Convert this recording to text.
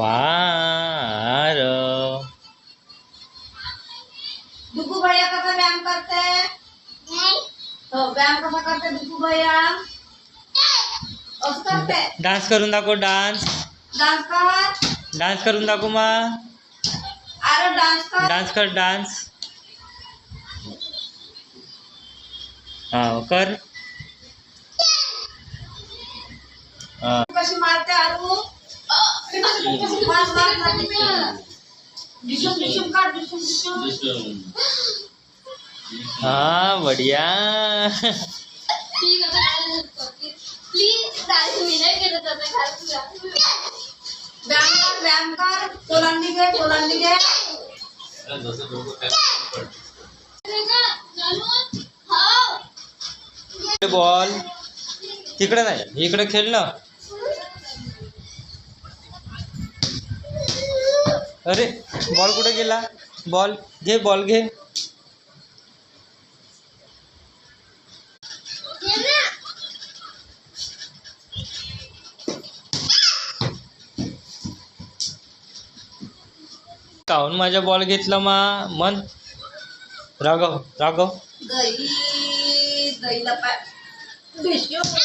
वार दुगू भैया कसा व्यायाम करते? हो व्यायाम कसा करते दुगू भैया? असं करते. डान्स करून दाखव. डान्स डान्स कर. डान्स करून दाखव मा. अरे डान्स कर. डान्स कर. डान्स हा कर. कशी मारते आरू? मार मार मार. डिशुम डिशुम काढ. डिशुम डिशुम. हाँ बढ़िया. प्लीज डान्स मी नाही केलं तर व्यायाम कर. कोलांडी घे. कोलांडी घे. बॉल तिकडे नाही इकडे खेळ ना. अरे बॉल कुठे गेला? बॉल घे. बॉल घे. काहून माझा बॉल घेतला मा? मन राघव राघव. दही दहीला पाय. डिशुम.